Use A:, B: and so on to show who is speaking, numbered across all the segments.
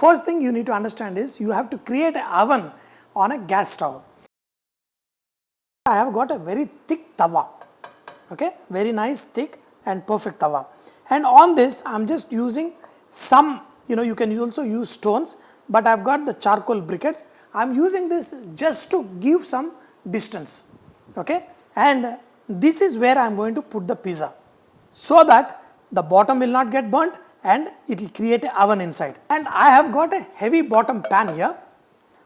A: First thing you need to understand is you have to create an oven on a gas stove. I have got a very thick tawa, okay, very nice thick and perfect tawa, and on this I am just using some, you can also use stones, but I have got the charcoal briquettes. I am using this just to give some distance, okay, and this is where I am going to put the pizza, so that the bottom will not get burnt and it will create an oven inside. And I have got a heavy bottom pan here,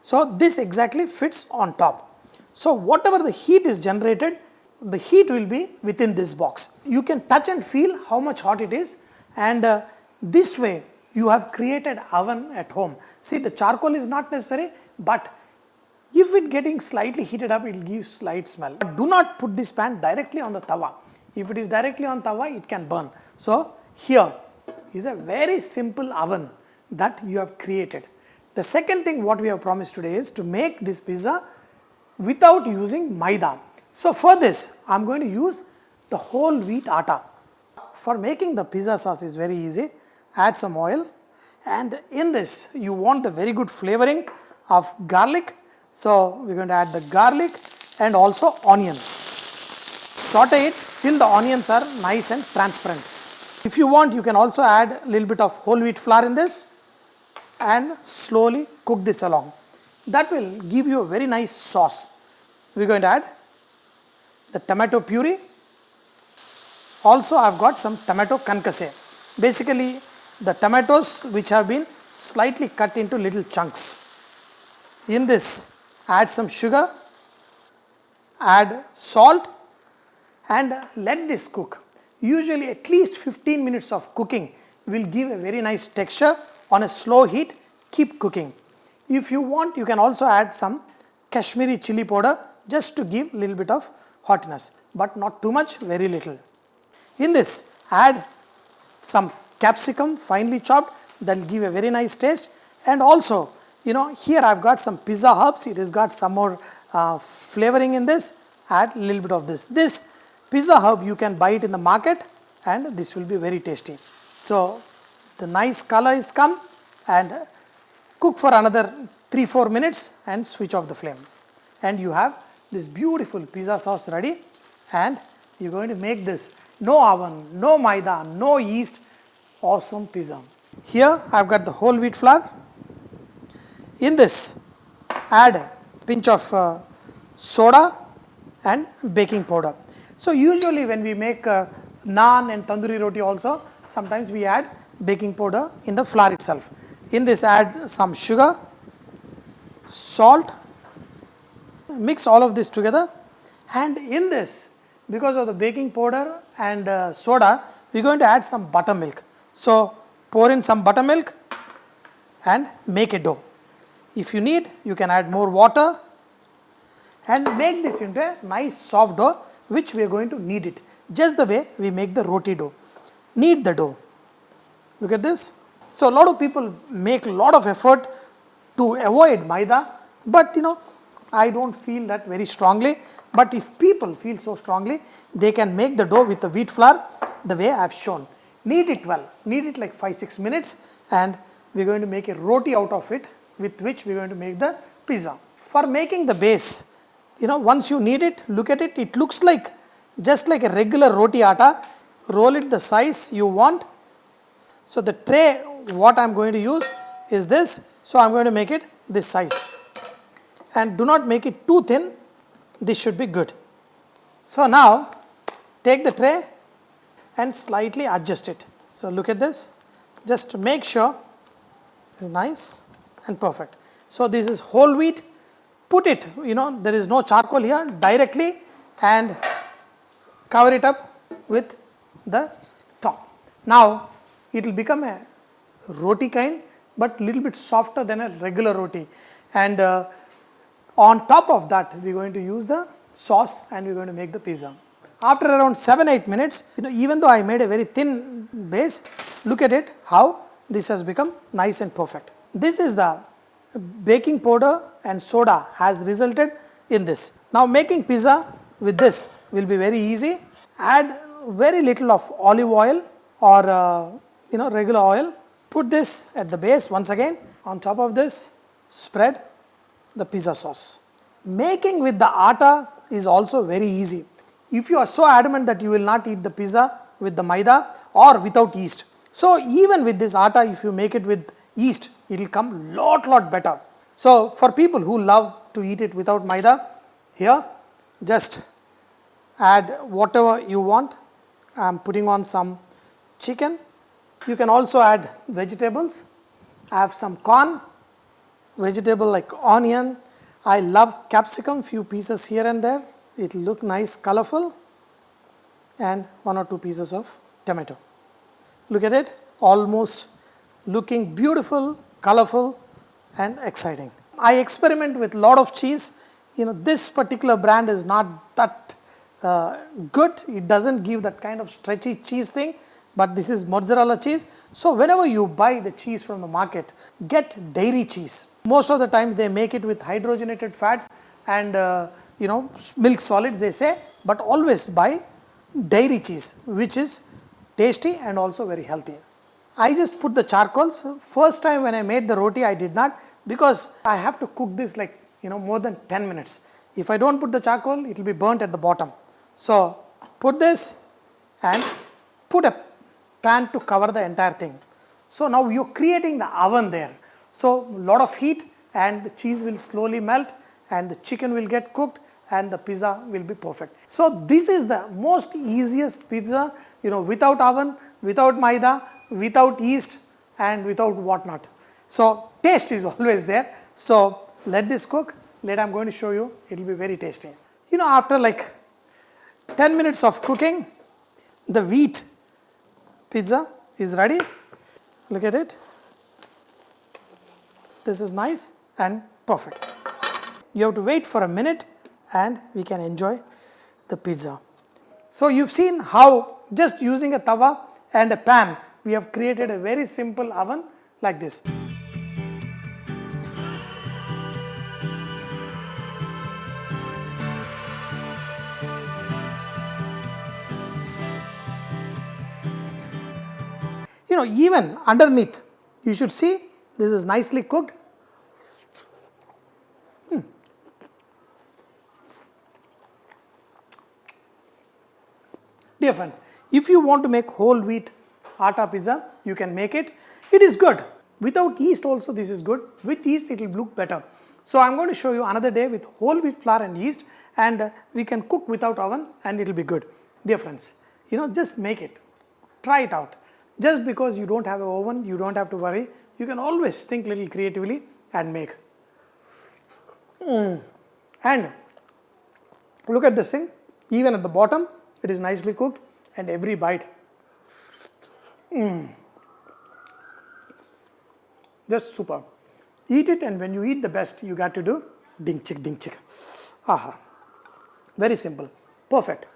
A: so this exactly fits on top. So whatever the heat is generated, the heat will be within this box. You can touch and feel how much hot it is, and this way you have created oven at home. See, the charcoal is not necessary, but if it getting slightly heated up, it will give slight smell. But do not put this pan directly on the tawa. If it is directly on tawa, it can burn. So here is a very simple oven that you have created. The second thing what we have promised today is to make this pizza without using Maida. So for this, I am going to use the whole wheat atta. For making the pizza sauce is very easy. Add some oil, and in this you want the very good flavoring of garlic. So we are going to add the garlic and also onion. Saute it till the onions are nice and transparent. If you want, you can also add a little bit of whole wheat flour in this and slowly cook this along. That will give you a very nice sauce. We are going to add the tomato puree. Also, I have got some tomato concasse. Basically, the tomatoes which have been slightly cut into little chunks. In this, add some sugar, add salt, and let this cook. Usually at least 15 minutes of cooking will give a very nice texture. On a slow heat, keep cooking. If you want, you can also add some Kashmiri chilli powder just to give a little bit of hotness, but not too much, very little. In this, add some capsicum finely chopped, that will give a very nice taste. And also, here I have got some pizza herbs, it has got some more flavoring in this. Add a little bit of this. This pizza herb you can buy it in the market, and this will be very tasty. So the nice color is come, and cook for another 3-4 minutes and switch off the flame. And you have this beautiful pizza sauce ready, and you are going to make this no oven, no maida, no yeast, awesome pizza. Here I have got the whole wheat flour. In this, add a pinch of soda and baking powder. So usually when we make naan and tandoori roti also, sometimes we add baking powder in the flour itself. In this, add some sugar, salt, mix all of this together, and in this, because of the baking powder and soda, we are going to add some buttermilk. So pour in some buttermilk and make a dough. If you need, you can add more water and make this into a nice soft dough, which we are going to knead it, just the way we make the roti dough. Knead the dough. Look at this. So a lot of people make a lot of effort to avoid maida, but I don't feel that very strongly. But if people feel so strongly, they can make the dough with the wheat flour the way I have shown. Knead it well, knead it like 5-6 minutes, and we are going to make a roti out of it, with which we are going to make the pizza. For making the base, once you knead it, look at it, it looks like just like a regular roti atta. Roll it the size you want. So the tray what I am going to use is this. So I am going to make it this size. And do not make it too thin, this should be good. So now take the tray and slightly adjust it. So look at this, just make sure it's nice and perfect. So this is whole wheat, put it, there is no charcoal here, directly, and cover it up with the top. Now it will become a roti kind, but little bit softer than a regular roti, and on top of that we are going to use the sauce and we are going to make the pizza. After around 7-8 minutes, even though I made a very thin base, look at it how this has become nice and perfect. This is the baking powder and soda has resulted in this. Now making pizza with this will be very easy. Add very little of olive oil or regular oil Put this at the base once again. On top of this, spread the pizza sauce. Making with the atta is also very easy. If you are so adamant that you will not eat the pizza with the maida or without yeast. So even with this atta, if you make it with yeast, it will come lot better. So for people who love to eat it without maida, here just add whatever you want. I am putting on some chicken. You can also add vegetables. I have some corn, vegetable like onion. I love capsicum, few pieces here and there. It will look nice, colorful, and 1 or 2 pieces of tomato. Look at it, almost looking beautiful, colorful, and exciting. I experiment with lot of cheese. This particular brand is not that good. It doesn't give that kind of stretchy cheese thing, but this is mozzarella cheese. So whenever you buy the cheese from the market, get dairy cheese. Most of the time they make it with hydrogenated fats and milk solids, they say, but always buy dairy cheese, which is tasty and also very healthy. I just put the charcoals. First time when I made the roti, I did not, because I have to cook this like more than 10 minutes. If I don't put the charcoal, it will be burnt at the bottom. So put this and put a pan to cover the entire thing. So now you're creating the oven there. So lot of heat and the cheese will slowly melt and the chicken will get cooked and the pizza will be perfect. So this is the most easiest pizza, without oven, without maida, without yeast and without whatnot. So taste is always there. So let this cook. Later I'm going to show you, it will be very tasty. After like 10 minutes of cooking, the wheat pizza is ready. Look at it. This is nice and perfect. You have to wait for a minute and we can enjoy the pizza. So you've seen how just using a tawa and a pan, we have created a very simple oven like this. Even underneath, you should see this is nicely cooked. Dear friends, if you want to make whole wheat atta pizza, you can make it. It is good. Without yeast also this is good. With yeast it will look better. So I am going to show you another day with whole wheat flour and yeast, and we can cook without oven and it will be good. Dear friends, just make it. Try it out. Just because you don't have an oven, you don't have to worry. You can always think little creatively and make. And look at this thing. Even at the bottom, it is nicely cooked and every bite. Just super. Eat it, and when you eat the best, you got to do ding chick, ding chick. Aha. Very simple. Perfect.